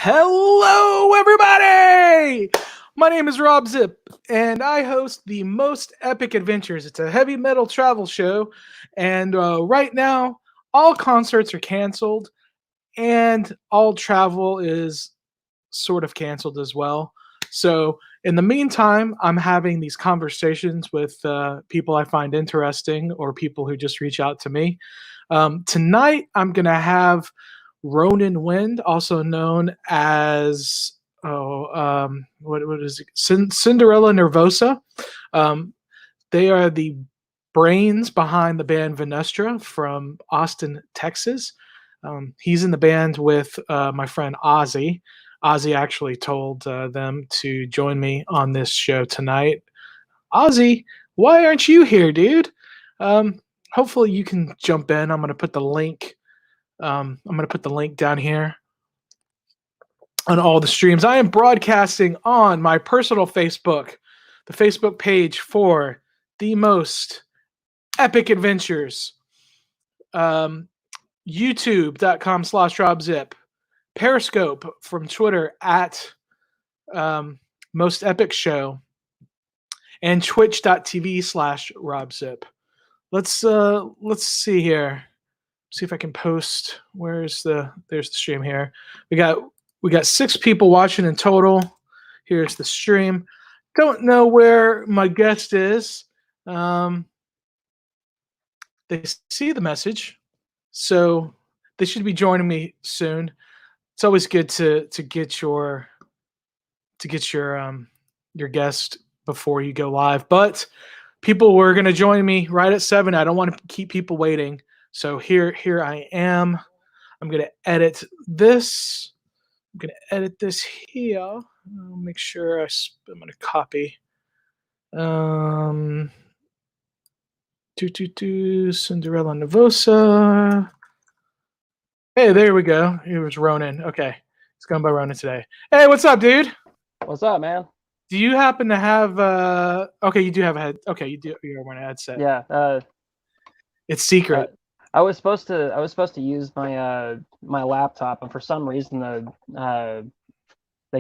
Hello, everybody! My name is Rob Zip, and I host the Most Epic Adventures. It's a heavy metal travel show, and right now, all concerts are canceled, and all travel is sort of canceled as well. So, in the meantime, I'm having these conversations with people I find interesting or people who just reach out to me. Tonight, I'm going to have Ronan Wind, also known as what is it? Synderella Nervosa. Um, they are the brains behind the band Venustra from Austin, Texas. He's in the band with my friend Ozzy. Ozzy actually told them to join me on this show tonight. Ozzy, why aren't you here, dude? Hopefully you can jump in. I'm gonna put the link. I'm gonna put the link down here on all the streams. I am broadcasting on my personal Facebook, the Facebook page for the Most Epic Adventures. YouTube.com/RobZip. Periscope from Twitter at Most Epic Show, and Twitch.tv/RobZip. Let's see here. See if I can post. There's the stream here. We got 6 people watching in total. Here's the stream. Don't know where my guest is. They see the message, so they should be joining me soon. It's always good to get your guest before you go live. But people were going to join me right at 7. I don't want to keep people waiting. So here I am. I'm going to edit this. I'm going to edit this here. I'll make sure I'm going to copy. Synderella Nervosa. Hey, there we go. Here's Ronan. Okay. It's going by Ronan today. Hey, what's up, dude? What's up, man? Do you happen to have okay, you do have a head. Okay, you're wearing a headset. Yeah. It's secret. I was supposed to use my my laptop, and for some reason the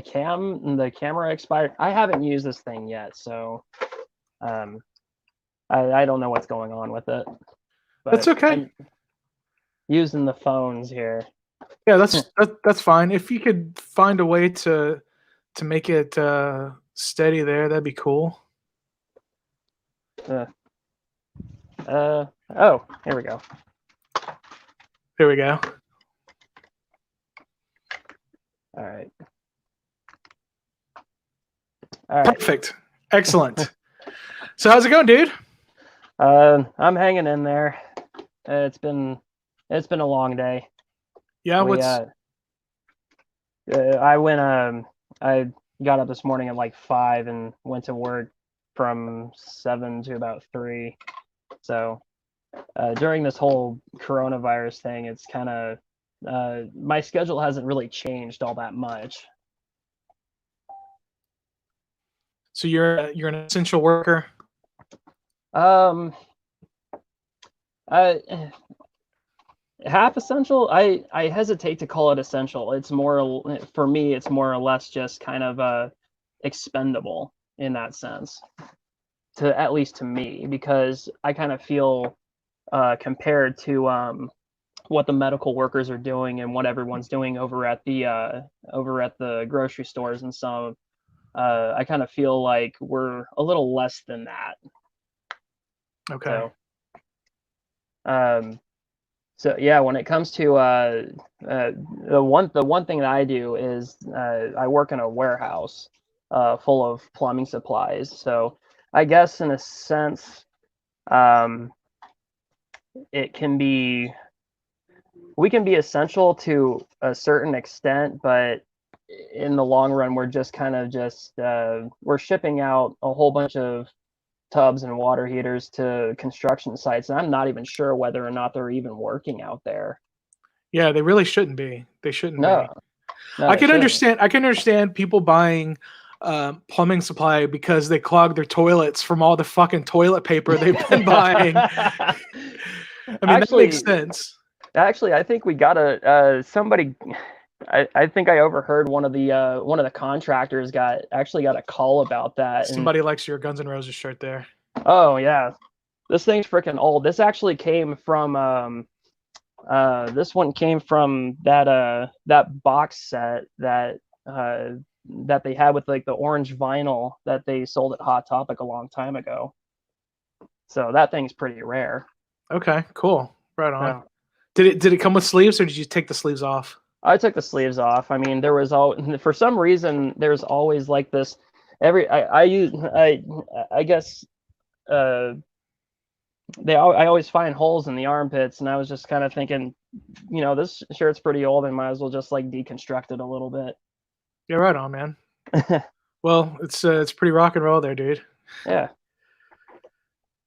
camera expired. I haven't used this thing yet, so I don't know what's going on with it. But that's okay. I'm using the phones here. Yeah, that's fine. If you could find a way to make it steady there, that'd be cool. Oh, here we go. There we go. All right. Perfect. Excellent. So how's it going, dude? I'm hanging in there. It's been a long day. Yeah, I got up this morning at like 5 and went to work from 7 to about 3. So during this whole coronavirus thing, it's kind of my schedule hasn't really changed all that much. So you're an essential worker? Half essential. I hesitate to call it essential. It's more, for me, it's more or less just kind of expendable in that sense, at least to me, because I kind of feel compared to what the medical workers are doing and what everyone's doing over at the grocery stores and some, I kind of feel like we're a little less than that. Okay. So yeah, when it comes to the one thing that I do is I work in a warehouse full of plumbing supplies. So I guess in a sense, we can be essential to a certain extent, but in the long run, we're just kind of we're shipping out a whole bunch of tubs and water heaters to construction sites, and I'm not even sure whether or not they're even working out there. Yeah, they really shouldn't be. They shouldn't be. No, I can understand people buying plumbing supply because they clog their toilets from all the fucking toilet paper they've been buying. I mean, that makes sense. Actually, I think we got somebody I think I overheard one of the contractors actually got a call about that. And Somebody likes your Guns N' Roses shirt there. oh yeah, this thing's freaking old. This actually came from this one came from that box set that they had with like the orange vinyl that they sold at Hot Topic a long time ago. So that thing's pretty rare. Okay, cool. Right on. Yeah. Did it come with sleeves, or did you take the sleeves off? I took the sleeves off. I mean, there was for some reason there's always like this I guess I always find holes in the armpits, and I was just kind of thinking, this shirt's pretty old, and might as well just like deconstruct it a little bit. Yeah, right on, man. Well, it's pretty rock and roll there, dude. Yeah.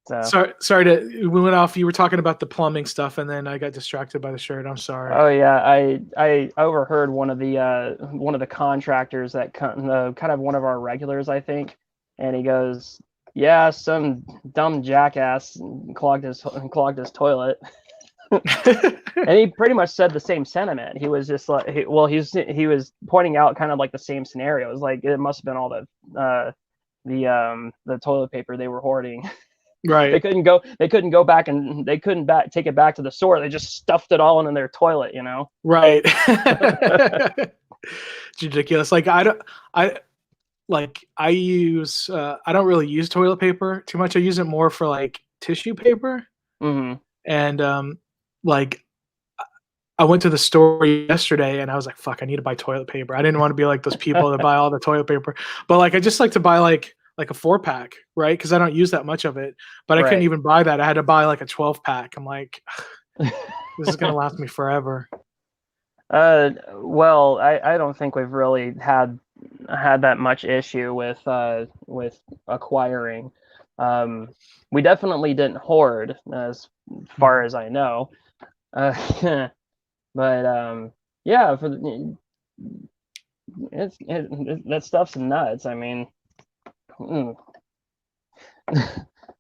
So Sorry we went off. You were talking about the plumbing stuff, and then I got distracted by the shirt. I'm sorry. oh yeah, I overheard one of the contractors that kind of one of our regulars, I think, and he goes, "Yeah, some dumb jackass clogged his toilet." And he pretty much said the same sentiment. He was just like, he was pointing out kind of like the same scenario. It was like it must have been all the toilet paper they were hoarding. Right. They couldn't go back, and they couldn't take it back to the store. They just stuffed it all in their toilet, Right. It's ridiculous. Like I don't really use toilet paper too much. I use it more for like tissue paper. Mm-hmm. And like I went to the store yesterday and I was like, fuck, I need to buy toilet paper. I didn't want to be like those people that buy all the toilet paper, but like I just like to buy like a 4-pack, right? Because I don't use that much of it. But I couldn't even buy that. I had to buy like a 12-pack. I'm like, this is gonna last me forever. Well, I don't think we've really had that much issue with acquiring. We definitely didn't hoard, as far as I know. But yeah, that stuff's nuts. I mean,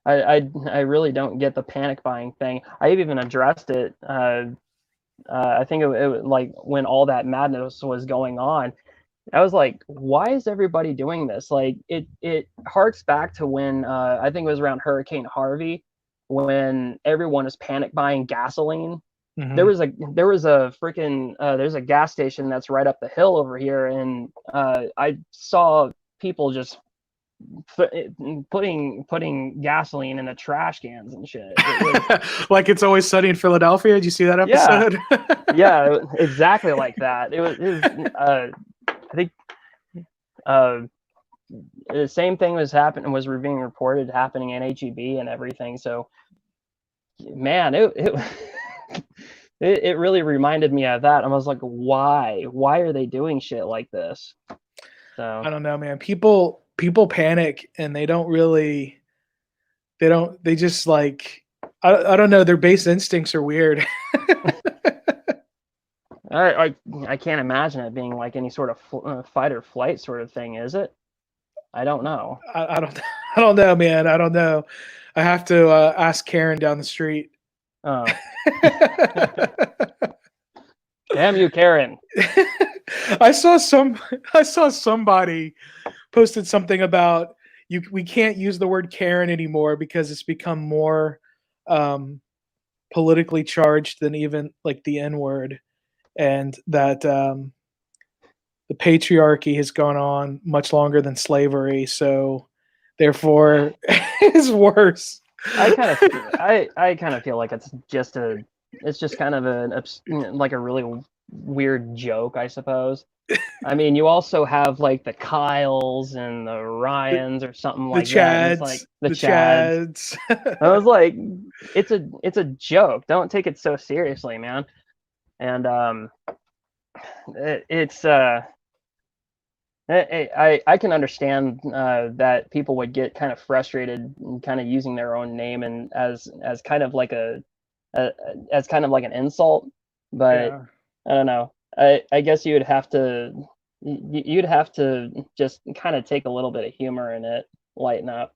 I really don't get the panic buying thing. I've even addressed it. I think it like when all that madness was going on, I was like, why is everybody doing this? Like it harks back to when I think it was around Hurricane Harvey, when everyone is panic buying gasoline. Mm-hmm. There was a freaking there's a gas station that's right up the hill over here, and I saw people just putting gasoline in the trash cans and shit. Like It's Always Sunny in Philadelphia. Did you see that episode? Yeah, exactly like that. It was I think the same thing was being reported happening in HEB and everything. So, man, it really reminded me of that. I was like, why are they doing shit like this? So I don't know, man. People panic and they just like, I don't know. Their base instincts are weird. I can't imagine it being like any sort of fight or flight sort of thing, is it? I don't know. I don't know, man. I don't know. I have to ask Karen down the street. Oh. Damn you, Karen. I saw somebody posted something about we can't use the word Karen anymore because it's become more politically charged than even like the N-word, and that the patriarchy has gone on much longer than slavery, so therefore it's worse. I kind of feel like it's just kind of like a really weird joke, I suppose. I mean, you also have like the Kyles and the Ryans or something like that. It's like the Chads. I was like, it's a joke. Don't take it so seriously, man. And I can understand that people would get kind of frustrated kind of using their own name and as kind of like as kind of like an insult, but yeah. I don't know. I guess you'd have to just kind of take a little bit of humor in it, lighten up.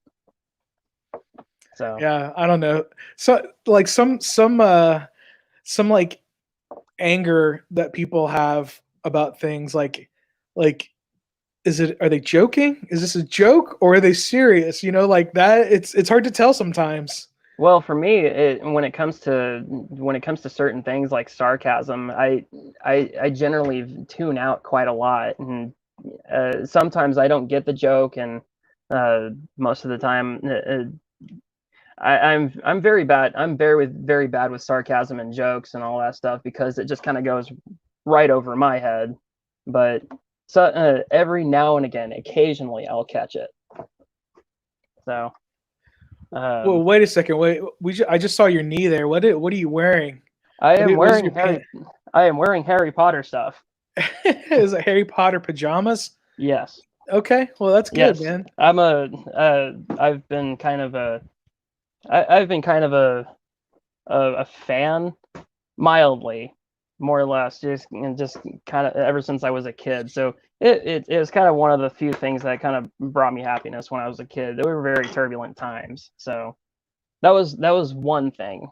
So yeah, I don't know. So like some like anger that people have about things like are they joking? Is this a joke or are they serious? You know, like that. It's hard to tell sometimes. Well, for me, when it comes to certain things like sarcasm, I generally tune out quite a lot, and sometimes I don't get the joke, and most of the time, I'm very bad. I'm very bad with sarcasm and jokes and all that stuff because it just kind of goes right over my head. But so every now and again, occasionally, I'll catch it. So. Well, wait a second. Wait, I just saw your knee there. What are you wearing? I am What is wearing Harry Potter stuff. Is it Harry Potter pajamas? Yes. Okay, well that's good, Yes. man. I've been kind of a fan, mildly, more or less, just kind of ever since I was a kid. So it was kind of one of the few things that kind of brought me happiness when I was a kid. They were very turbulent times, so that was one thing.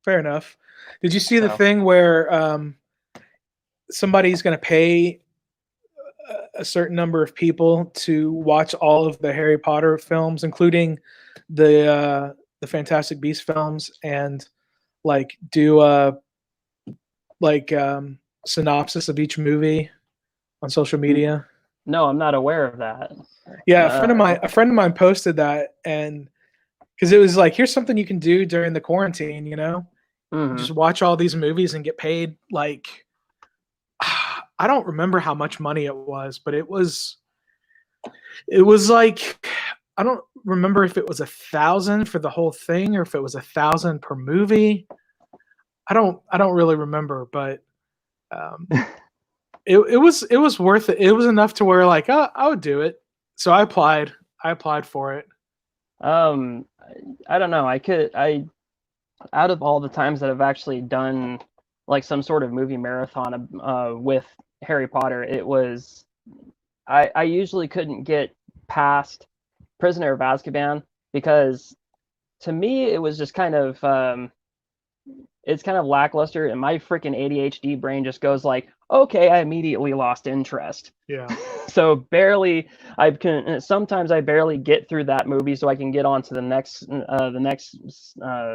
Fair enough. Did you see the So. thing where somebody's going to pay a certain number of people to watch all of the Harry Potter films, including the Fantastic Beasts films, and like do a synopsis of each movie on social media? No, I'm not aware of that. Yeah, a friend of mine posted that, and because it was like, here's something you can do during the quarantine, you know, just watch all these movies and get paid like I don't remember how much money it was, but it was like, I don't remember if it was 1,000 for the whole thing or if it was 1,000 per movie. I don't really remember, but it was worth it. It was enough to where like, oh, I would do it. So I applied for it. I don't know. Out of all the times that I've actually done like some sort of movie marathon with Harry Potter, it was I usually couldn't get past Prisoner of Azkaban because to me it was just kind of it's kind of lackluster, and my freaking ADHD brain just goes like, okay, I immediately lost interest. Yeah. So sometimes I barely get through that movie so I can get on to the next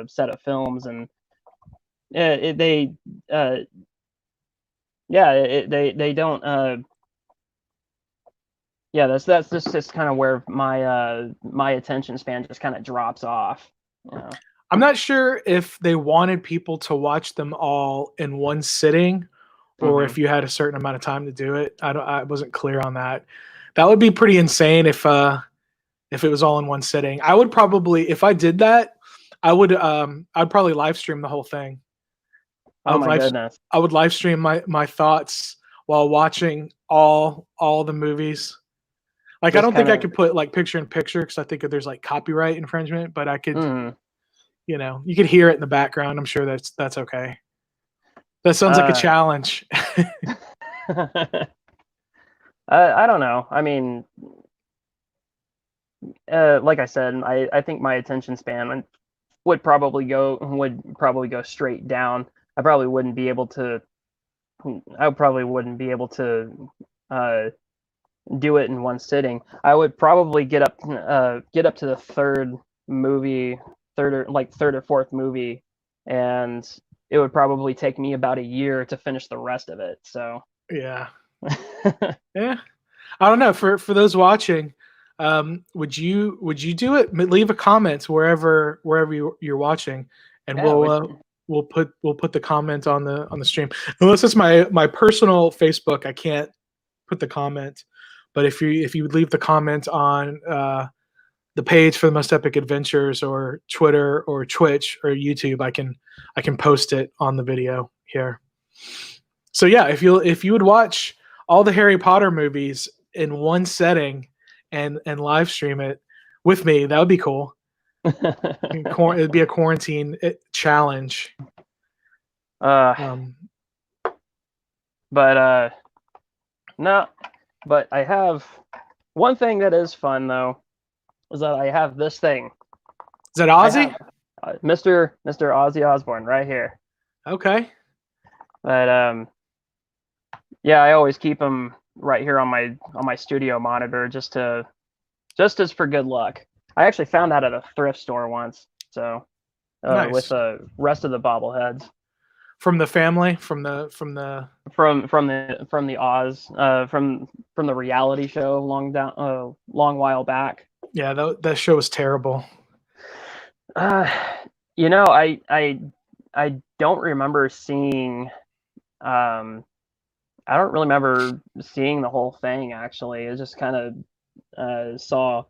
set of films, and they don't that's just kind of where my attention span just kind of drops off. You know? I'm not sure if they wanted people to watch them all in one sitting, or if you had a certain amount of time to do it. I wasn't clear on that. That would be pretty insane if it was all in one sitting. I would probably, if I did that, I'd probably live stream the whole thing. Oh my goodness. I would live stream my thoughts while watching all the movies. Like, I don't think I could put like picture in picture because I think there's like copyright infringement, but I could, you know, you could hear it in the background. I'm sure that's okay. That sounds like a challenge. I don't know. I mean, like I said, I think my attention span would probably go straight down. I probably wouldn't be able to do it in one sitting. I would probably get up to the third or fourth movie, and it would probably take me about a year to finish the rest of it. So yeah. Yeah, I don't know. For those watching, would you do it? Leave a comment wherever you're watching, and we'll put the comment on the stream. Unless it's my personal Facebook, I can't put the comment. But if you would leave the comment on the page for the Most Epic Adventures, or Twitter or Twitch or YouTube, I can post it on the video here. So yeah, if you would watch all the Harry Potter movies in one setting and live stream it with me, that would be cool. It'd be a quarantine challenge. But I have one thing that is fun though, is that I have this thing. Is that Ozzy? Mr. Ozzy Osbourne right here. Okay. But Yeah, I always keep them right here on my studio monitor just as for good luck. I actually found that at a thrift store once. So with Nice. the rest of the bobbleheads From the family, from the. from the Oz from the reality show long while back. Yeah, that show was terrible. Uh, you know, I don't remember seeing I don't really remember seeing the whole thing actually. I just kind of saw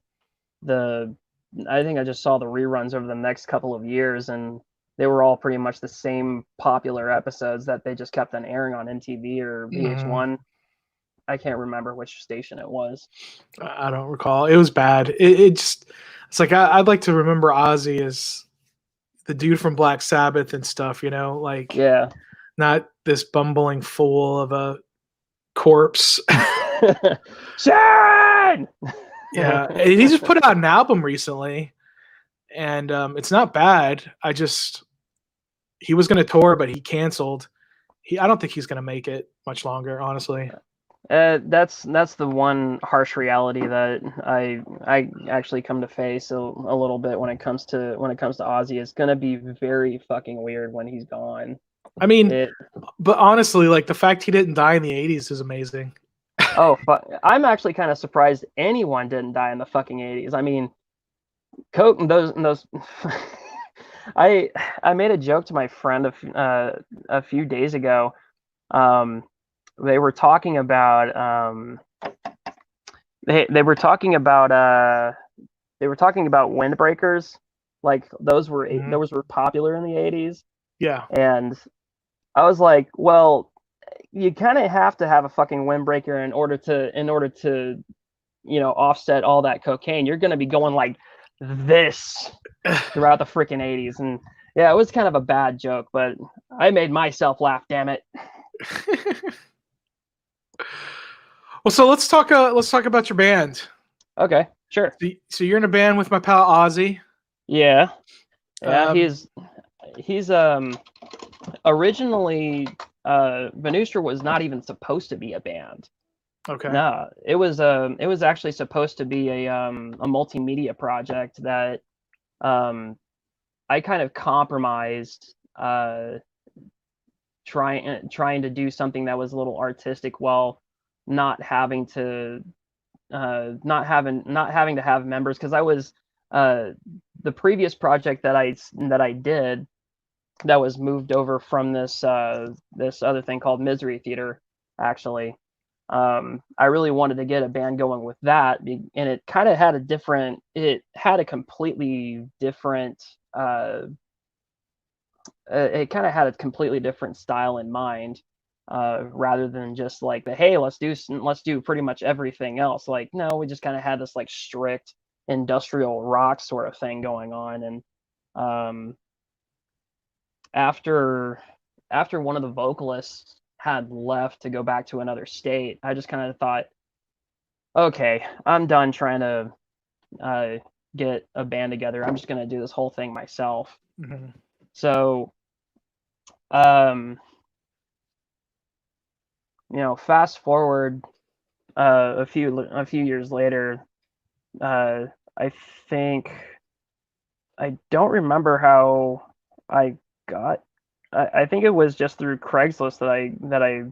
the I think I just saw the reruns over the next couple of years, and they were all pretty much the same popular episodes that they just kept on airing on MTV or Mhm. VH1. I can't remember which station it was. I don't recall. It was bad. It just it's like I'd like to remember Ozzy as the dude from Black Sabbath and stuff. Like Yeah. not this bumbling fool of a corpse. Sharon! Yeah, and he just put out an album recently, and it's not bad. He was going to tour, but he canceled. I don't think he's going to make it much longer, honestly. That's the one harsh reality that I actually come to face a little bit when it comes to Ozzy. It's gonna be very fucking weird when he's gone. I mean, It but honestly, like the fact he didn't die in the '80s is amazing. I'm actually kind of surprised anyone didn't die in the fucking 80s. I mean, Coke and those I made a joke to my friend a few days ago. Um, they were talking about they were talking about windbreakers, like those were popular in the 80s, Yeah. and I was like, well, you kind of have to have a fucking windbreaker in order to offset all that cocaine. You're going to be going like this throughout the freaking 80s. And yeah, it was kind of a bad joke, but I made myself laugh, damn it. Well, so let's talk about your band. Okay, sure. So you're in a band with my pal Ozzy. Yeah. Yeah, Um, he's originally Venustra was not even supposed to be a band. okay. No, it was actually supposed to be a multimedia project that I kind of compromised trying to do something that was a little artistic while not having to not having to have members, because I was the previous project that I did that was moved over from this other thing called Misery Theater, actually. I really wanted to get a band going with that, and it kind of had a completely different style in mind, rather than just like hey, let's do pretty much everything else. Like, no, we just kind of had this like strict industrial rock sort of thing going on. And after one of the vocalists had left to go back to another state, I just kind of thought, okay, I'm done trying to get a band together. I'm just going to do this whole thing myself. Mm-hmm. So, fast forward a few years later, I think I don't remember how I got. I think it was just through Craigslist that I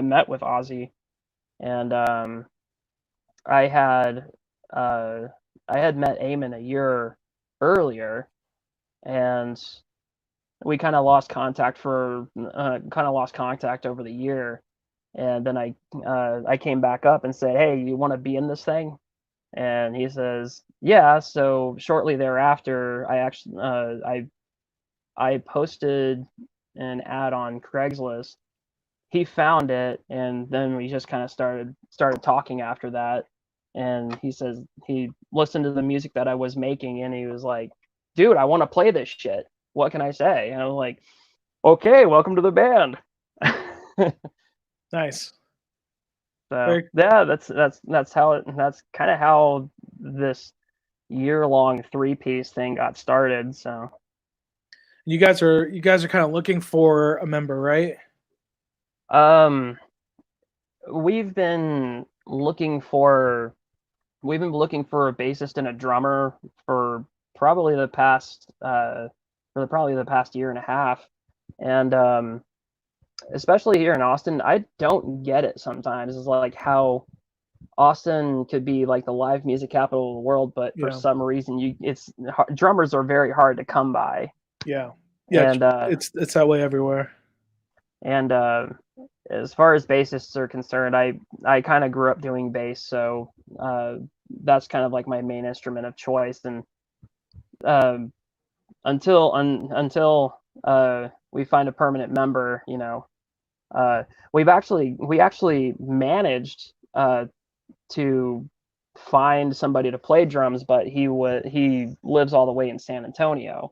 met with Ozzy, and I had met Eamon a year earlier, and we kind of lost contact over the year, and then I came back up and said, hey, you want to be in this thing? And he says, yeah. So shortly thereafter, I posted an ad on Craigslist. He found it, and then we just kind of started talking after that. And he says he listened to the music that I was making, and he was like, dude, I want to play this shit. What can I say? And I was like, okay, welcome to the band. Nice. So yeah, that's kind of how this year-long three-piece thing got started. So you guys are kind of looking for a member, right? we've been looking for a bassist and a drummer for probably the past year and a half, and especially here in Austin, I don't get it sometimes. It's like how Austin could be like the live music capital of the world, but for some reason, drummers are very hard to come by. Yeah, and it's that way everywhere. And as far as bassists are concerned, I kind of grew up doing bass, so that's kind of like my main instrument of choice. And until we find a permanent member, we actually managed to find somebody to play drums, but he lives all the way in San Antonio.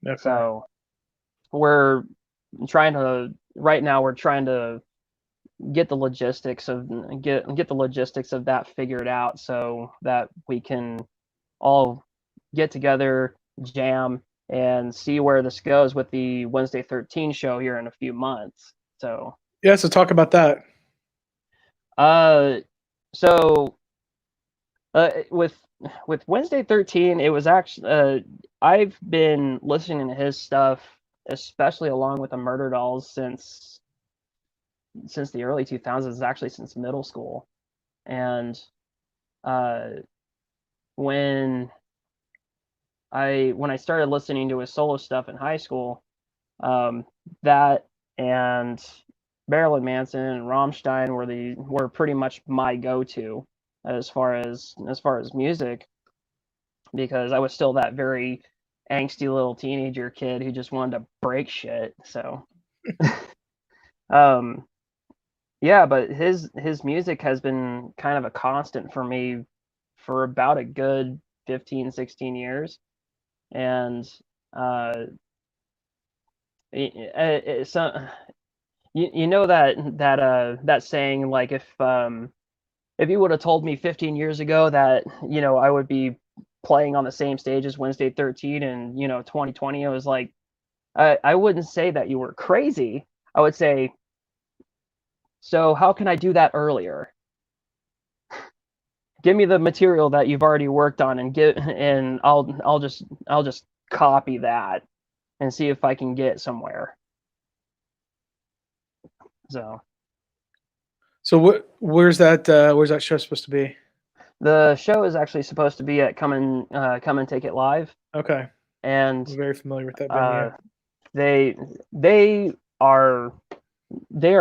Okay. So we're trying to get the logistics of that figured out, so that we can all get together, jam, and see where this goes with the Wednesday 13 show here in a few months. So yeah, so talk about that. With Wednesday 13, it was actually I've been listening to his stuff, especially along with the Murder Dolls, since the early 2000s, actually since middle school. And when I started listening to his solo stuff in high school, that and Marilyn Manson and Rammstein were pretty much my go-to as far as music, because I was still that very angsty little teenager kid who just wanted to break shit. So yeah, but his music has been kind of a constant for me for about a good 15, 16 years. And you know that saying, like, if you would have told me 15 years ago that I would be playing on the same stage as Wednesday 13 in 2020, I was like, I wouldn't say that you were crazy. I would say, so how can I do that earlier? Give me the material that you've already worked on, and I'll just copy that and see if I can get somewhere. So where's that show supposed to be? The show is actually supposed to be at Come and Take It Live. Okay. And I'm very familiar with that venue. They are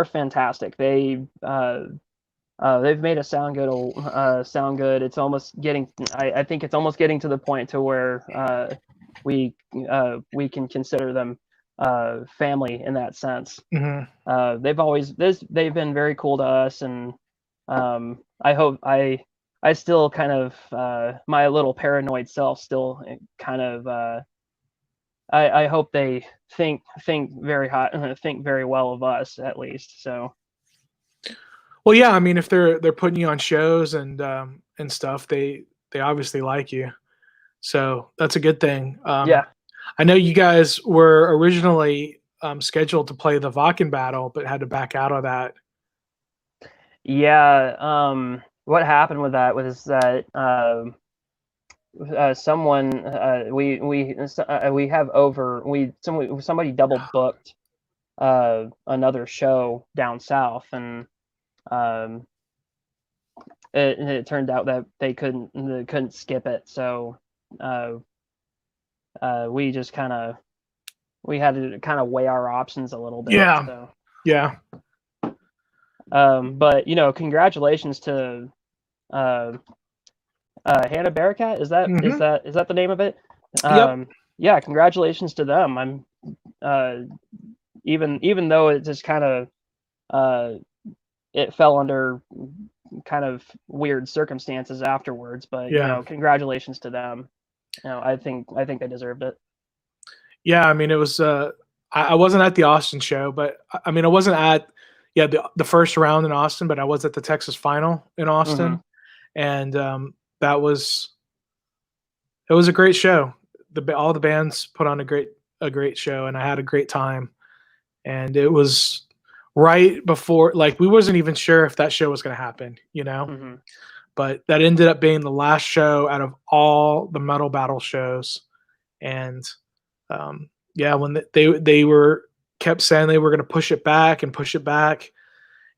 fantastic. They've made us sound good. It's almost getting. I think it's almost getting to the point to where we can consider them family in that sense. Mm-hmm. They've been very cool to us, and I still kind of my little paranoid self still kind of I hope they think very high, think very well of us, at least. So well, yeah, I mean, if they're putting you on shows and stuff, they obviously like you, so that's a good thing. Yeah, I know you guys were originally scheduled to play the Vakken battle, but had to back out of that. Yeah. What happened with that was that somebody double booked another show down south, and it turned out that they couldn't skip it. So we just we had to kind of weigh our options a little bit. Yeah. So. Yeah. But congratulations to Hannah Bearcat. Is that the name of it? Yep. Yeah, congratulations to them. I'm even though it just kind of it fell under kind of weird circumstances afterwards, but congratulations to them. I think they deserved it. Yeah, I mean, it was I wasn't at the Austin show, but I mean, I wasn't at the first round in Austin, but I was at the Texas final in Austin, and it was a great show. All the bands put on a great show, and I had a great time. And it was right before, like, we wasn't even sure if that show was going to happen, you know. Hmm. But that ended up being the last show out of all the metal battle shows. And yeah, when they were kept saying they were going to push it back and push it back,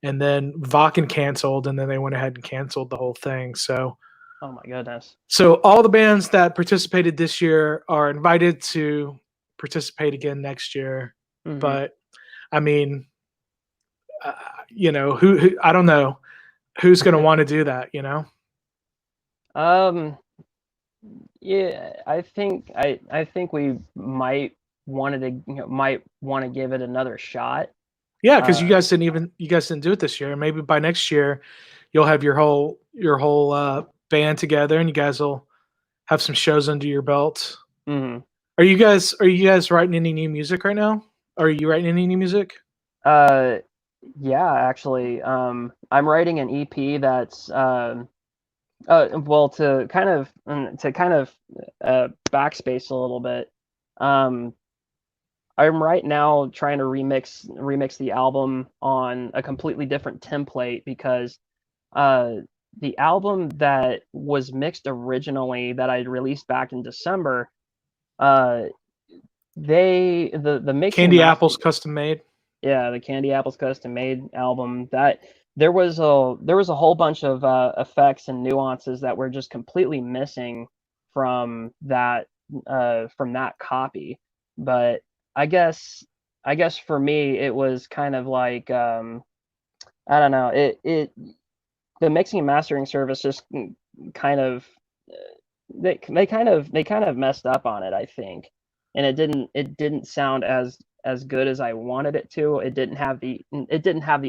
and then Vakken canceled, and then they went ahead and canceled the whole thing. Oh my goodness. So all the bands that participated this year are invited to participate again next year. Hmm. But I mean, uh, who I don't know who's going to want to do that. Um, yeah, I think we might want to give it another shot. Yeah, because Uh, you guys didn't do it this year. Maybe by next year, you'll have your whole band together, and you guys will have some shows under your belt. mhm. Are you guys writing any new music right now? Are you writing any new music? Uh, yeah, actually, I'm writing an EP that's well, to kind of backspace a little bit. Um, I'm right now trying to remix the album on a completely different template because uh, the album that was mixed originally that I released back in December, uh, the mixing and Candy mastering. Apples custom made. Yeah, the Candy Apples Custom Made album. That there was a whole bunch of effects and nuances that were just completely missing from that copy. But I guess I guess for me it was kind of like I don't know. It the mixing and mastering service just kind of they kind of messed up on it, I think, and it didn't sound as good as I wanted it to. It didn't have the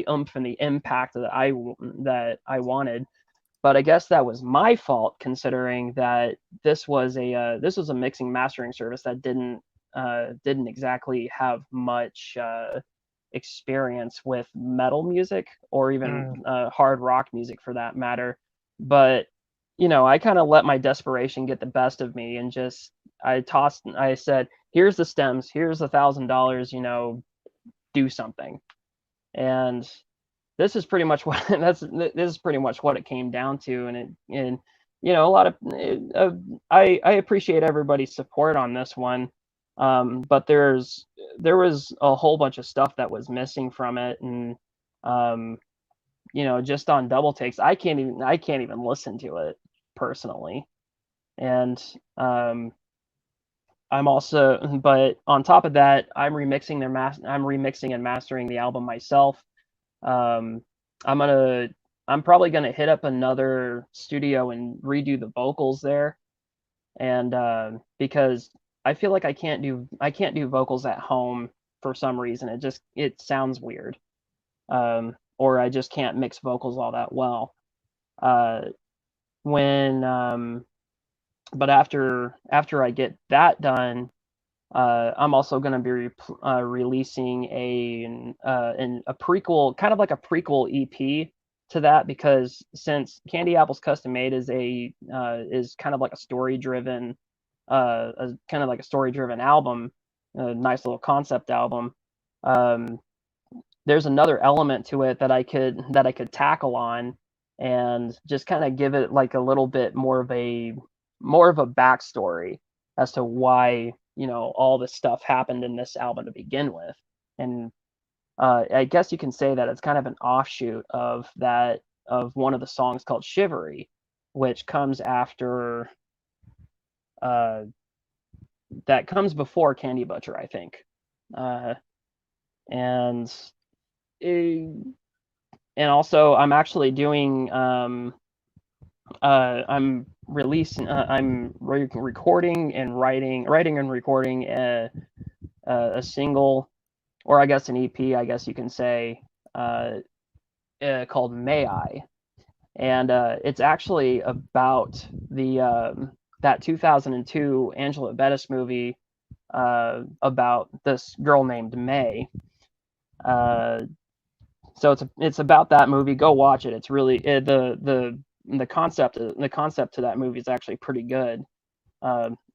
oomph and the impact that I wanted. But I guess that was my fault, considering that this was a mixing mastering service that didn't exactly have much experience with metal music or even Mm. hard rock music for that matter. But I kind of let my desperation get the best of me and just I said, here's the stems, here's $1,000, do something. And this is pretty much what this is pretty much what it came down to. And a lot of I appreciate everybody's support on this one. But there was a whole bunch of stuff that was missing from it. And um, just on double takes, I can't even listen to it personally. And but on top of that, I'm remixing and mastering the album myself. Um, I'm gonna I'm probably gonna hit up another studio and redo the vocals there. And because I feel like I can't do vocals at home for some reason. It sounds weird. Or I just can't mix vocals all that well. Uh, when But after I get that done, I'm also going to be releasing a prequel, kind of like a prequel EP to that, because since Candy Apples Custom Made is kind of like a story driven, album, a nice little concept album. Um, there's another element to it that I could tackle on and just kind of give it like a little bit more of a backstory as to why all this stuff happened in this album to begin with. And I guess you can say that it's kind of an offshoot of one of the songs called Shivery, which comes after uh, that comes before Candy Butcher, I think. Uh, and eh, and also I'm actually doing I'm recording and writing and recording a single, or I guess an EP, I guess you can say, called May I. And it's actually about the that 2002 Angela Bettis movie, about this girl named May. Uh, so it's about that movie. Go watch it. It's really the concept to that movie is actually pretty good.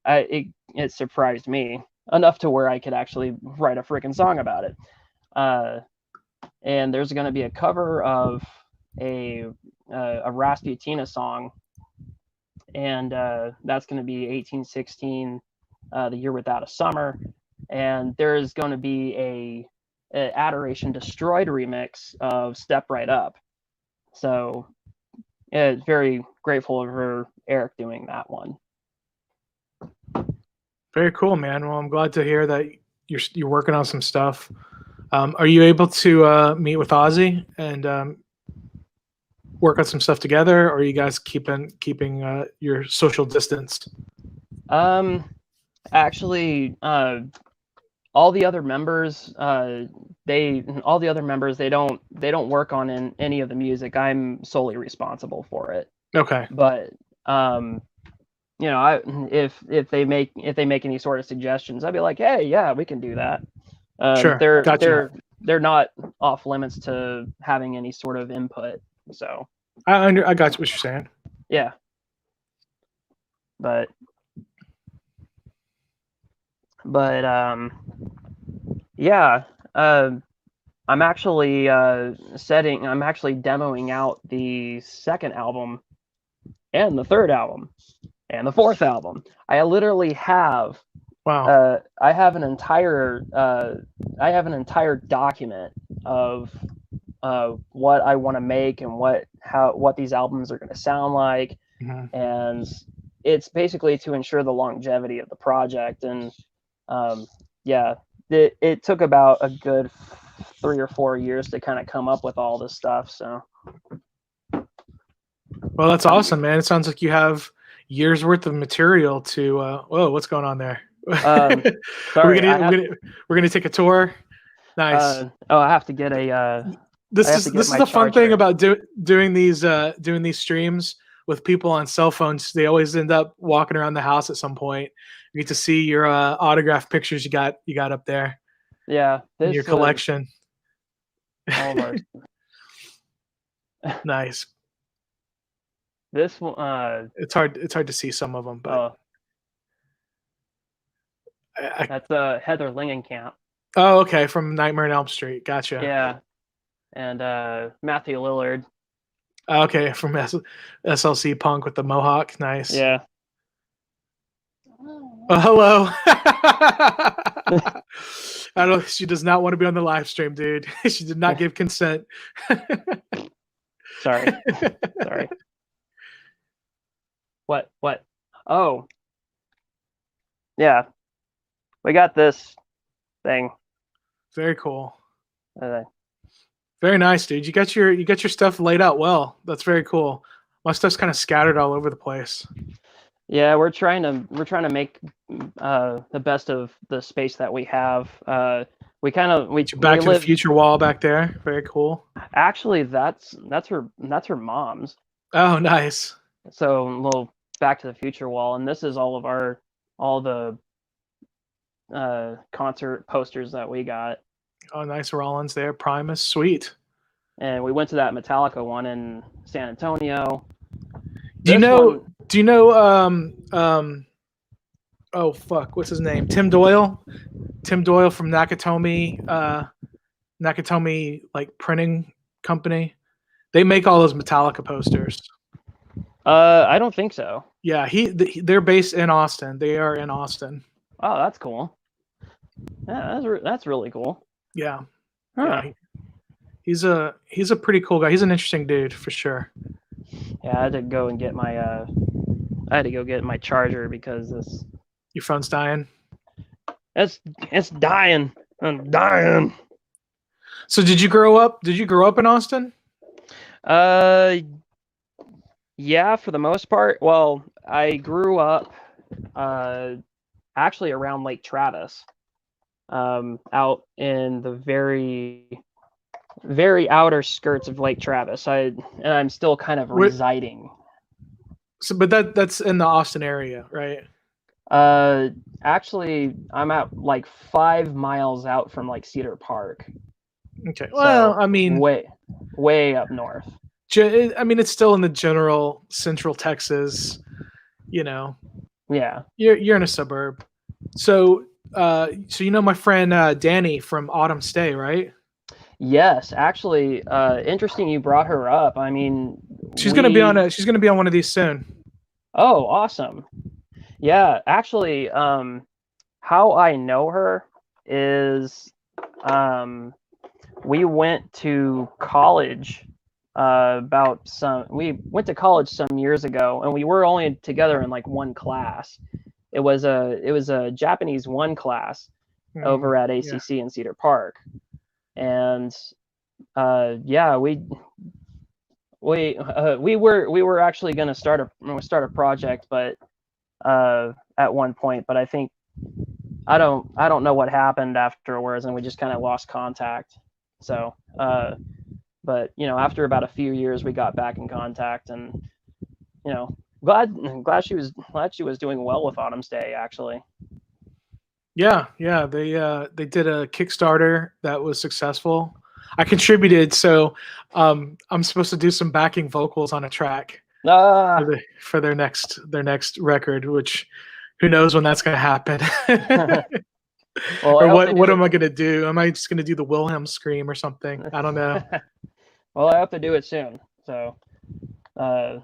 It surprised me enough to where I could actually write a freaking song about it. Uh, and there's going to be a cover of a Rasputina song, and that's going to be 1816, the year without a summer, and there's going to be a Adoration Destroyed remix of Step Right Up. So very grateful for Eric doing that one. Very cool, man. Well, I'm glad to hear that you're working on some stuff. Are you able to meet with Ozzy and work on some stuff together, or are you guys keeping your social distance? Actually, all the other members, they don't work on any of the music. I'm solely responsible for it. Okay. But if they make any sort of suggestions, I'd be like, hey, yeah, we can do that. Sure. Gotcha. They're not off limits to having any sort of input. So I got what you're saying. Yeah. But yeah, I'm actually demoing out the second album and the third album and the fourth album. I literally have I have an entire document of what I want to make and what these albums are going to sound like. Mm-hmm. And it's basically to ensure the longevity of the project. And it took about a good 3 or 4 years to kind of come up with all this stuff. So, well, that's awesome, man. It sounds like you have years worth of material to. Whoa, what's going on there? Sorry, we're gonna take a tour. Nice. I have to get a. This is the fun thing about doing these streams with people on cell phones. They always end up walking around the house at some point. You get to see your autograph pictures you got up there. Yeah, in your collection. Almost. Nice. This one. It's hard to see some of them, but that's Heather Langenkamp. Oh, okay, from Nightmare on Elm Street. Gotcha. Yeah, and Matthew Lillard. Okay, from SLC Punk with the mohawk. Nice. Yeah. Oh, hello. I don't. She does not want to be on the live stream, dude. She did not give consent. Sorry. What? Oh. Yeah. We got this thing. Very cool. Very nice, dude. You got your stuff laid out well. That's very cool. My stuff's kind of scattered all over the place. Yeah, we're trying to make the best of the space that we have. We to the Future wall back there. Very cool. Actually, that's her mom's. Oh, nice. So a little Back to the Future wall, and this is all the concert posters that we got. Oh, nice. Rollins there. Primus. Sweet. And we went to that Metallica one in San Antonio. Do you know oh fuck, what's his name? Tim Doyle from Nakatomi like printing company. They make all those Metallica posters. I don't think so. Yeah, they're based in Austin. They are in Austin. Oh, that's cool. Yeah, that's really cool. Yeah. Huh. Yeah. He's a pretty cool guy. He's an interesting dude for sure. Yeah, I had to go and get my my charger because your phone's dying. It's dying. I'm dying. So did you grow up in Austin? Yeah, for the most part. Well, I grew up actually around Lake Travis. Out in the very, very outer skirts of Lake Travis. I'm still kind of residing. So, but that's in the Austin area, right? Actually, I'm at like 5 miles out from like Cedar Park. Okay. Well, I mean, way up north. I mean, it's still in the general central Texas. Yeah. You're in a suburb. So my friend Danny from Autumn Stay, right? Yes, actually, interesting you brought her up. I mean, She's gonna be on we. one of these soon. Oh, awesome. Yeah, actually, how I know her is we went to college we went to college some years ago, and we were only together in like one class. It was a Japanese one class over at Yeah. ACC in Cedar Park, and yeah, we were actually going to start a project, but at one point, but I think I don't know what happened afterwards, and we just kind of lost contact. So, but after about a few years, we got back in contact, and you know, glad she was doing well with Autumn's Day, actually. Yeah, yeah, they did a Kickstarter that was successful. I contributed, so I'm supposed to do some backing vocals on a track Ah, for their next record, which who knows when that's going to happen. well, I Or hope they what do am I going to do? Am I just going to do the Wilhelm scream or something? I don't know. it. Well, I hope to do it soon. So, uh,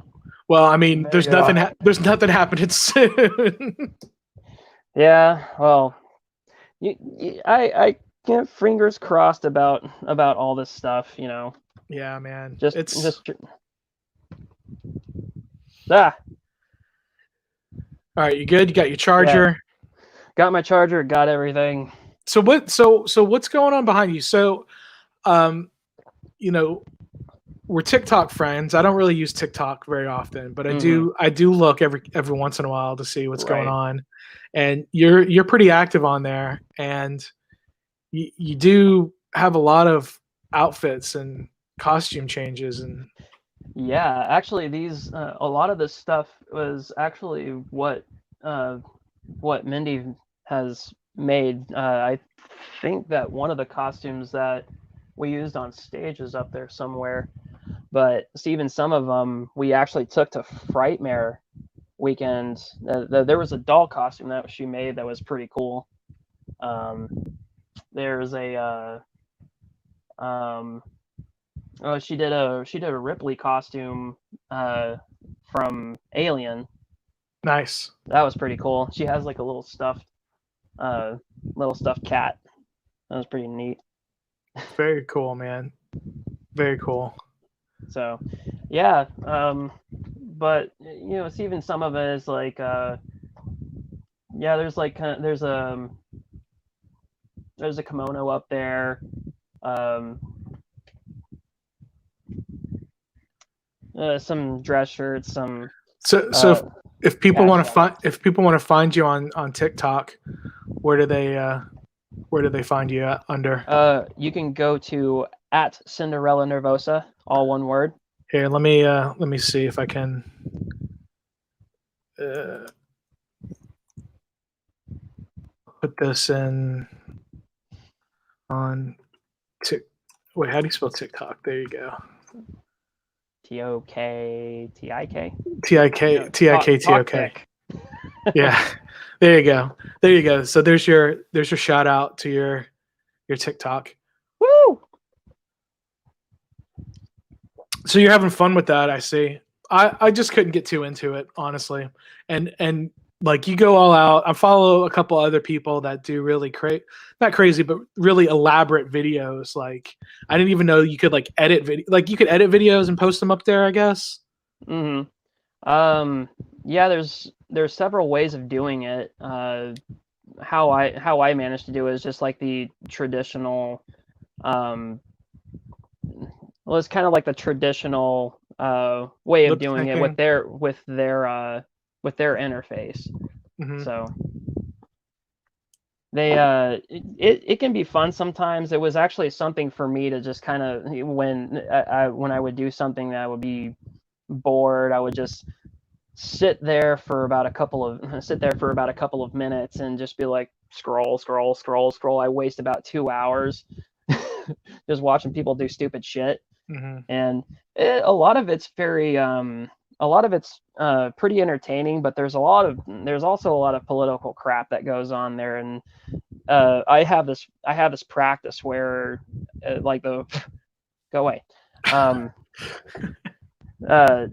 Well, I mean, there you go. there's nothing happening soon. Yeah, well, I get fingers crossed about all this stuff. Yeah, man. Just It's just ah all right. You good? You got your charger. got my charger, got everything. So what? So what's going on behind you? So, um, you know, we're TikTok friends. I don't really use TikTok very often, but I do look every once in a while to see what's going Right. on. And you're pretty active on there, and you do have a lot of outfits and costume changes and Yeah, actually, a lot of this stuff was actually what Mindy has made. I think that one of the costumes that we used on stage is up there somewhere. But even some of them we actually took to Frightmare weekend. There was a doll costume that she made that was pretty cool. Um, there's a um, oh, she did a Ripley costume from Alien. nice. That was pretty cool. She has like a little stuffed cat. That was pretty neat. Very cool, man. Very cool. So, yeah. But it's even some of it is like yeah. There's a kimono up there. Um, some dress shirts, some So if people want to casual. find you on TikTok, where do they find you at under? You can go to at Synderella Nervosa, all one word. Here, let me see if I can. Uh, put this in on Tik. Wait, how do you spell TikTok? There you go. TOKTIK. TIK. Yeah, there you go. There you go. So there's your shout out to your TikTok. Woo! So you're having fun with that, I see. I just couldn't get too into it, honestly. And like you go all out. I follow a couple other people that do really not crazy, but really elaborate videos. Like I didn't even know you could like you could edit videos and post them up there, I guess. Mm-hmm. Yeah, there's several ways of doing it. How I managed to do it is just like the traditional well, it's kind of like the traditional way of Lip doing it syncing. with their interface. Mm-hmm. So it can be fun sometimes. It was actually something for me to just kind of when I would do something that would be bored, I would just sit there for about a couple of minutes and just be like scroll, scroll, scroll, scroll. I waste about 2 hours just watching people do stupid shit. Mm-hmm. And a lot of it's very a lot of it's pretty entertaining, but there's also a lot of political crap that goes on there, and I have this practice where like the go away. Um, uh,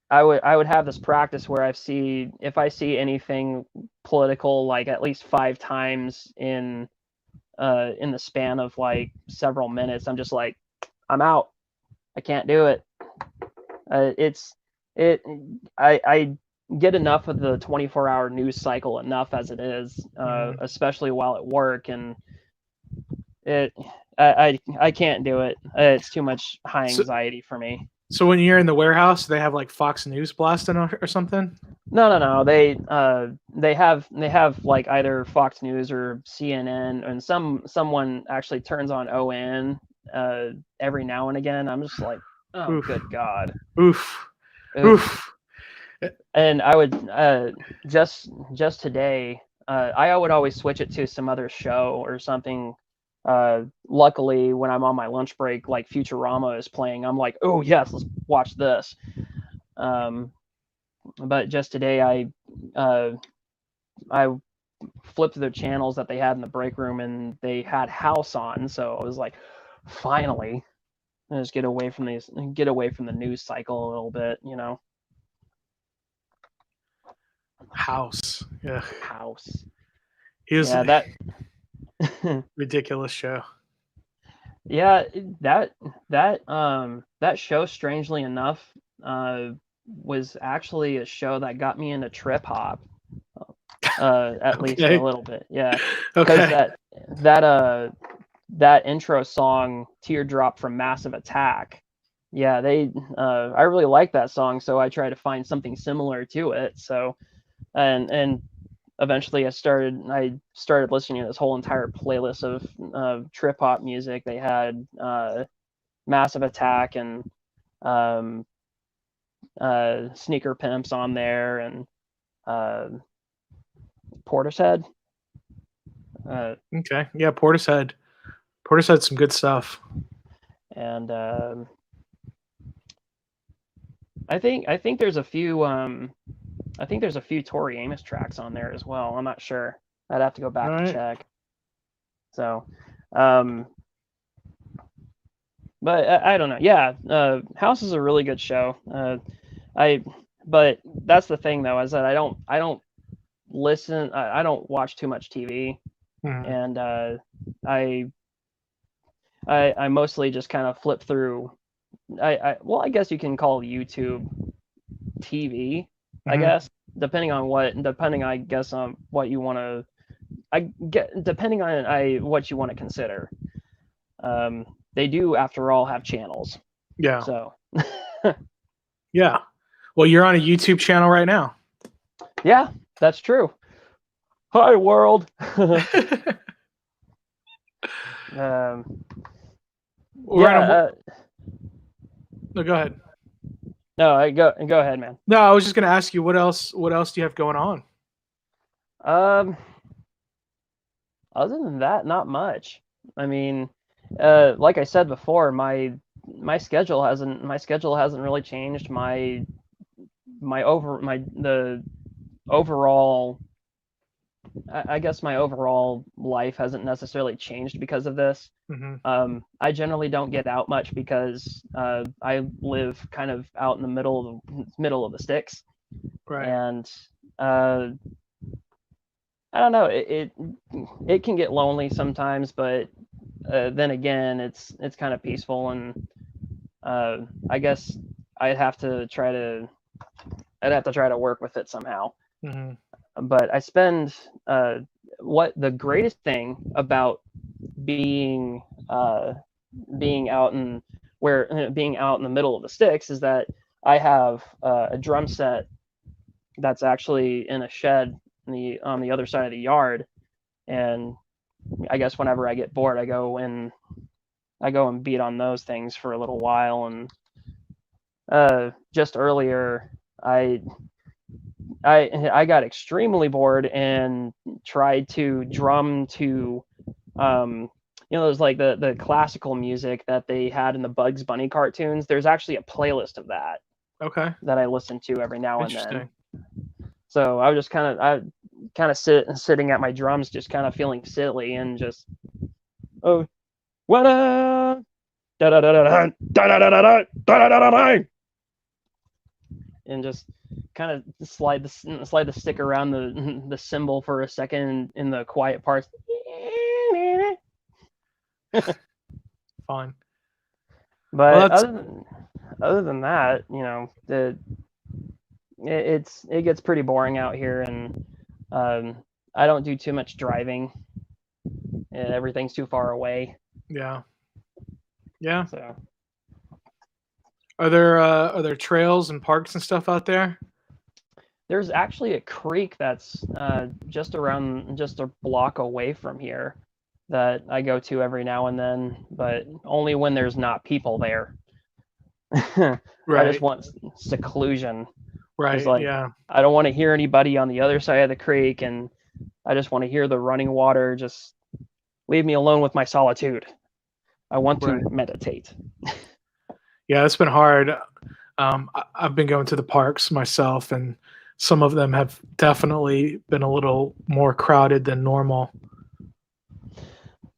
I would have this practice where if I see anything political like at least 5 times in the span of like several minutes, I'm just like, I'm out. I can't do it. It's it. I get enough of the 24-hour news cycle enough as it is, especially while at work, and it I can't do it. It's too much high anxiety for me. So when you're in the warehouse, they have like Fox News blasting or something? No. They have like either Fox News or CNN, and someone actually turns on ON every now and again. I'm just like, oh, Oof. good God. Oof. Oof. And I would just today, I would always switch it to some other show or something. Luckily, when I'm on my lunch break, like Futurama is playing, I'm like, oh yes, let's watch this. But just today, I flipped through the channels that they had in the break room, and they had House on, so I was like, finally, just get away from the news cycle a little bit, you know. House. Yeah. House. He was Yeah, that ridiculous show. yeah, that show, strangely enough, was actually a show that got me into trip hop. At least a little bit, yeah. Because that intro song, Teardrop from Massive Attack, yeah, I really like that song, so I tried to find something similar to it. So and eventually I started listening to this whole entire playlist of trip hop music. They had Massive Attack and Sneaker Pimps on there, and Portishead. Okay, yeah, Portishead had some good stuff. And I think there's a few Tori Amos tracks on there as well. I'm not sure. I'd have to go back to check. So, but I don't know. Yeah, House is a really good show. But that's the thing though, is that I don't listen. I don't watch too much TV, and I mostly just kind of flip through. I guess you can call YouTube TV. I guess depending on what you want to. Depending on what you want to consider. They do, after all, have channels. Yeah. So. Yeah. Well, you're on a YouTube channel right now. Yeah, that's true. Hi, world. No, go ahead. No, go ahead, man. No, I was just going to ask you what else do you have going on? Other than that, not much. I mean, like I said before, my schedule hasn't really changed. I guess my overall life hasn't necessarily changed because of this. I generally don't get out much because I live kind of out in the middle of the sticks, right? And I don't know. It can get lonely sometimes, but then again, it's kind of peaceful, and I guess I'd have to try to work with it somehow. But I spend what the greatest thing about being out in the middle of the sticks is that I have a drum set that's actually in a shed on the other side of the yard, and I guess whenever I get bored, I go and beat on those things for a little while. And just earlier, I got extremely bored and tried to drum to those like the classical music that they had in the Bugs Bunny cartoons. There's actually a playlist of that. Okay. that I listen to every now and then. Interesting. So I was just sitting at my drums, just kind of feeling silly and just, oh, what a da da da da da da da da da da da da da, and just kind of slide the stick around the cymbal for a second in the quiet parts. Fine. But Well, other than that, you know, it gets pretty boring out here, and I don't do too much driving, and everything's too far away. yeah. Yeah. So Are there trails and parks and stuff out there? there's actually a creek that's just a block away from here that I go to every now and then, but only when there's not people there. I Right. just want seclusion. Right. It's like, Yeah. I don't want to hear anybody on the other side of the creek, and I just want to hear the running water. Just leave me alone with my solitude. I want to Right. meditate. Yeah, it's been hard. I've been going to the parks myself, and some of them have definitely been a little more crowded than normal.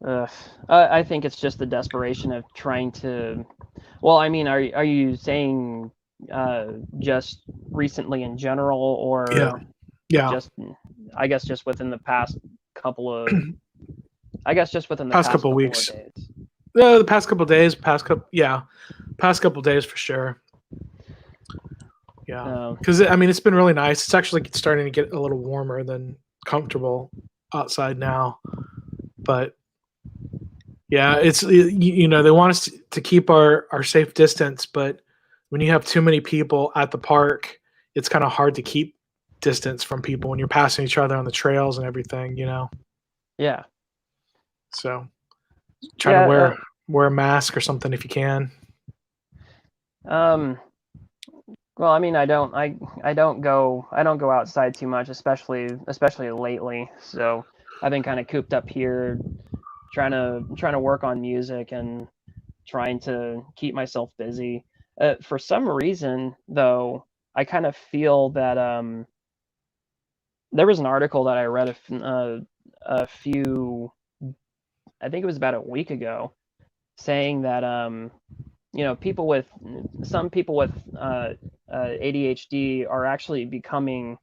I think it's just the desperation of trying to. Well, I mean, are you saying just recently in general, or Yeah. just, I guess, just within the past couple of, I guess just within the Past past couple weeks. of days? The past couple days, past couple days for sure. Yeah, because I mean, it's been really nice. It's actually starting to get a little warmer than comfortable outside now, but yeah, it's you know, they want us to keep our safe distance, but when you have too many people at the park, it's kind of hard to keep distance from people when you're passing each other on the trails and everything, you know. Yeah. So try to wear a mask or something if you can. Well, I mean, I don't go outside too much, especially lately. So I've been kind of cooped up here, trying to work on music and trying to keep myself busy. For some reason, though, I kind of feel that there was an article that I read a few, I think it was about a week ago, saying that you know, some people with ADHD are actually becoming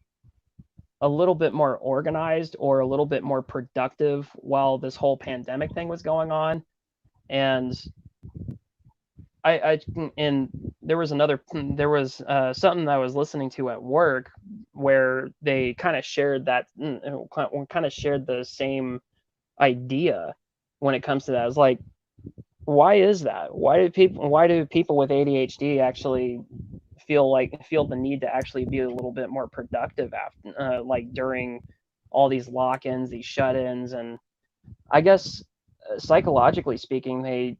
a little bit more organized or a little bit more productive while this whole pandemic thing was going on. And and there was something that I was listening to at work where they kind of shared the same idea when it comes to that. It's like, why is that? Why do people with ADHD actually feel the need to actually be a little bit more productive after like during all these lock-ins, these shut-ins? And I guess psychologically speaking,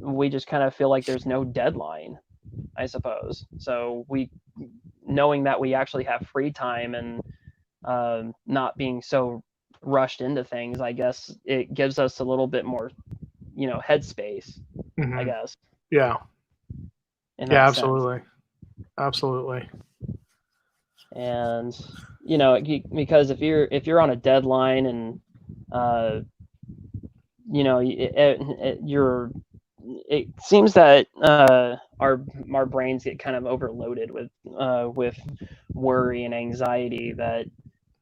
we just kind of feel like there's no deadline, I suppose. So knowing that we actually have free time and not being so rushed into things, I guess it gives us a little bit more, you know, headspace, I guess. Yeah. Yeah, absolutely. Absolutely. And you know, because if you're on a deadline and you know, it seems that our brains get kind of overloaded with worry and anxiety, that,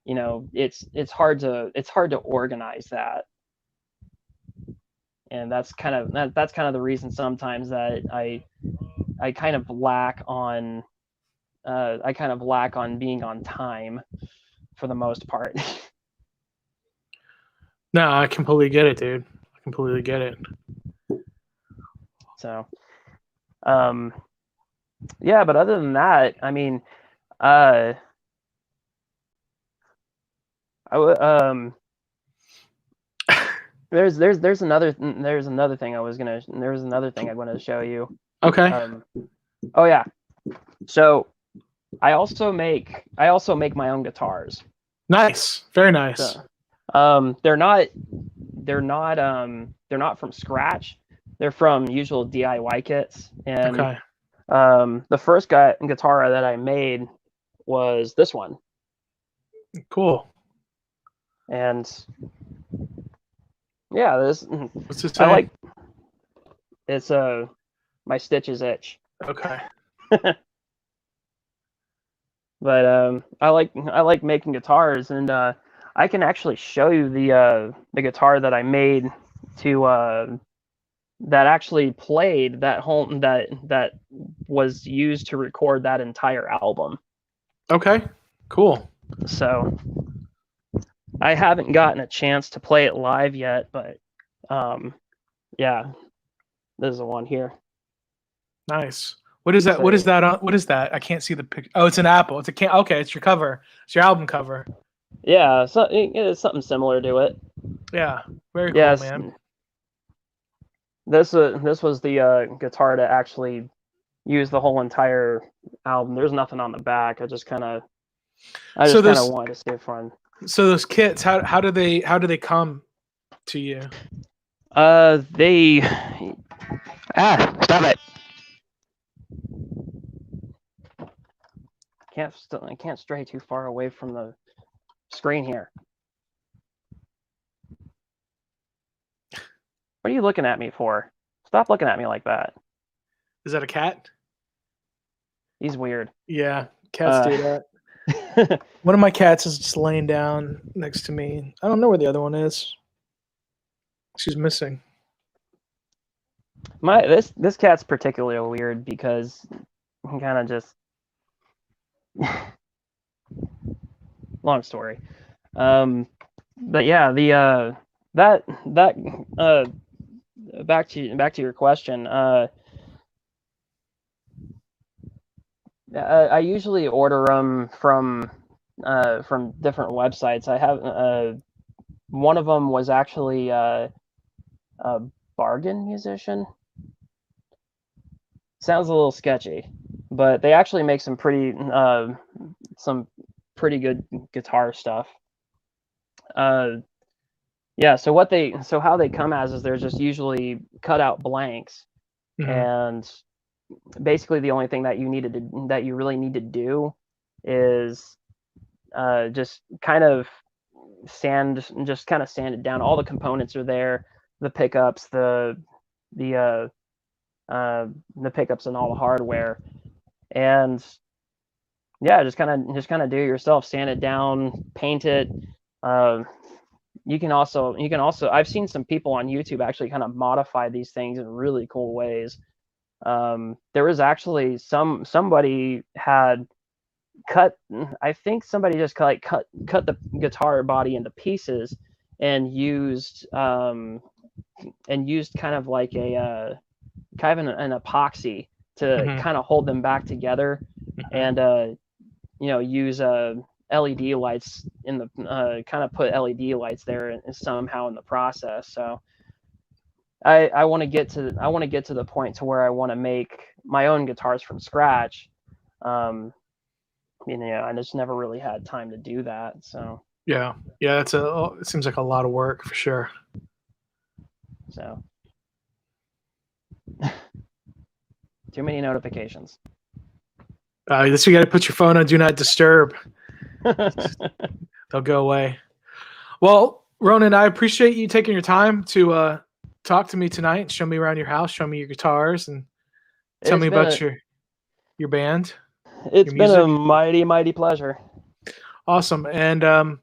you know, it's hard to organize that. And that's kind of the reason sometimes that I kind of lack on being on time for the most part. No, I completely get it, dude. I completely get it. So, yeah, but other than that, I mean, there's another thing I wanted to show you. Okay. Oh yeah. So I also make my own guitars. Nice. Very nice. So, they're not from scratch. They're from usual DIY kits, and The first guitar that I made was this one, Cool. and yeah, What's it I say? like it's my stitches itch. Okay. But I like making guitars, and I can actually show you the guitar that I made to that actually played that was used to record that entire album. Okay. Cool. So I haven't gotten a chance to play it live yet, but yeah, this is the one here. Nice. What is that? So What is that on? What is that? I can't see the picture. Oh, it's an apple. It's a can. Okay, it's your cover. It's your album cover. yeah, so it's something similar to it. Yeah. Very cool, Yes, man. this was the guitar to actually use the whole entire album. There's nothing on the back. I just kind of So those wanted to see it fun. so those kits, how do they come to you? They stop it. I can't stray too far away from the screen here. What are you looking at me for? Stop looking at me like that. Is that a cat? He's weird. Yeah, cats do that. One of my cats is just laying down next to me. I don't know where the other one is. She's missing. This cat's particularly weird because he kind of just long story. But yeah, the that back to your question. I usually order them from different websites. I have one of them was actually a bargain musician. Sounds a little sketchy, but they actually make some pretty good guitar stuff. Yeah. So how they come as is they're just usually cut out blanks, Mhm. and basically the only thing that you really need to do is just kind of sand it down. All the components are there, the pickups, the pickups and all the hardware, and yeah, just kind of do it yourself, sand it down, paint it. You can also I've seen some people on YouTube actually kind of modify these things in really cool ways. There was actually somebody had cut, I think somebody just cut the guitar body into pieces and used kind of like a kind of an epoxy to Mhm. kind of hold them back together, and use LED lights in the kind of put LED lights there somehow in the process. So I want to get to the point to where I want to make my own guitars from scratch. I just never really had time to do that. So Yeah. It seems like a lot of work for sure. Too many notifications. This you got to put your phone on do not disturb. They'll go away. Well, Ronan, I appreciate you taking your time to talk to me tonight, show me around your house, show me your guitars, and tell me about your band. It's your been music. a mighty pleasure. Awesome. And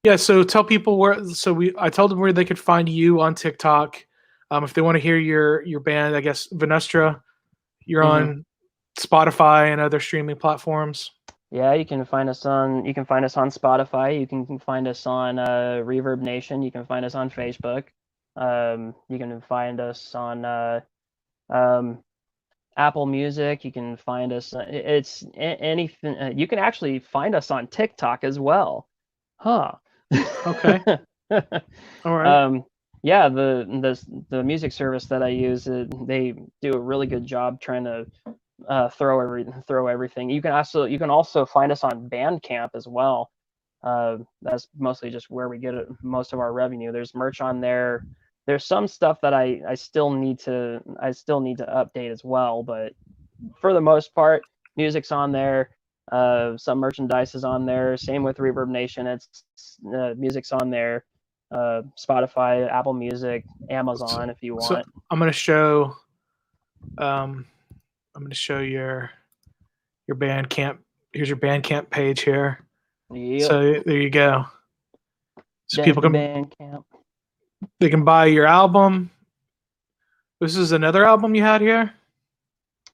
yeah, so tell people where. So I told them where they could find you on TikTok. If they want to hear your band, I guess Venustra, you're on Spotify and other streaming platforms. Yeah, you can find us on Spotify. You can find us on Reverb Nation. You can find us on Facebook. You can find us on Apple Music. You can find us. It's anything. You can actually find us on TikTok as well. Huh. Okay. All right. Yeah, the music service that I use, they do a really good job trying to throw everything. You can also find us on Bandcamp as well. That's mostly just where we get most of our revenue. There's merch on there. There's some stuff that I still need to update as well, but for the most part, music's on there. Some merchandise is on there. Same with Reverb Nation. It's music's on there. Spotify, Apple Music, Amazon, if you So want. I'm gonna show your Bandcamp. Here's your Bandcamp page here. Yep. So there you go. So There's people the can Bandcamp. they can buy your album. This is another album you had here.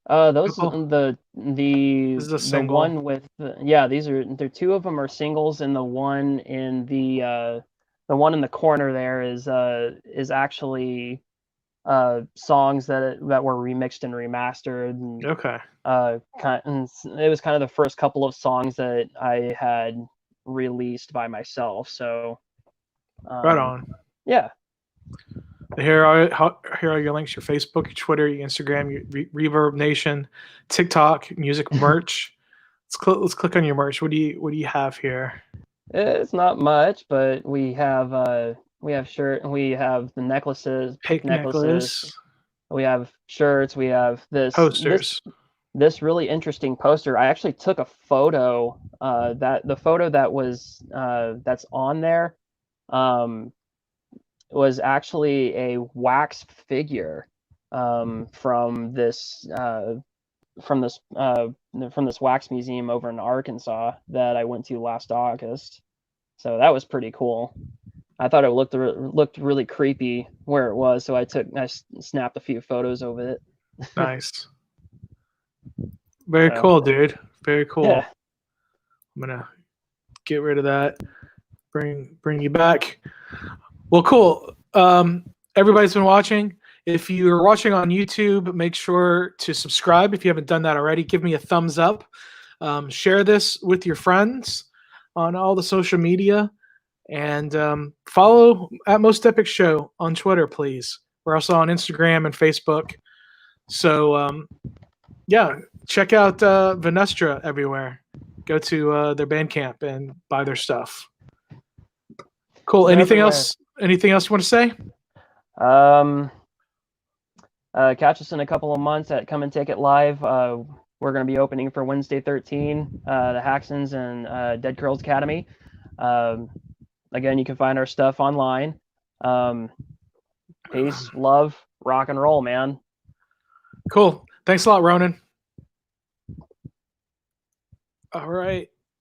Those Couple? the This is a the single. one with yeah, they're two of them are singles, and the one in the one in the corner there is actually songs that were remixed and remastered, and Okay. and it was kind of the first couple of songs that I had released by myself. So Right on. yeah. Here are your links: your Facebook, your Twitter, your Instagram, your Reverb Nation, TikTok, music merch. Let's click on your merch. What do you have here? It's not much, but we have shirt, we have the necklaces, pink Pink necklaces, necklace, we have shirts, we have posters. this really interesting poster. I actually took a photo. That the photo that was that's on there was actually a wax figure from this from this wax museum over in Arkansas that I went to last August. So that was pretty cool. I thought it looked really creepy where it was, so I snapped a few photos of it. Nice. Very So, cool, dude. Very cool. yeah. I'm gonna get rid of that. Bring you back. Well, cool. Everybody's been watching. If you're watching on YouTube, make sure to subscribe if you haven't done that already. Give me a thumbs up. Share this with your friends on all the social media, and follow at Most Epic Show on Twitter, please. We're also on Instagram and Facebook. So yeah, check out Venustra everywhere. Go to their Bandcamp and buy their stuff. Cool. They're Anything everywhere. else? Anything else you want to say? Catch us in a couple of months at Come and Take It Live. We're going to be opening for Wednesday 13, the Haxons and Dead Curls Academy. Again, you can find our stuff online. Peace, love, rock and roll, man. Cool. Thanks a lot, Ronan. All right.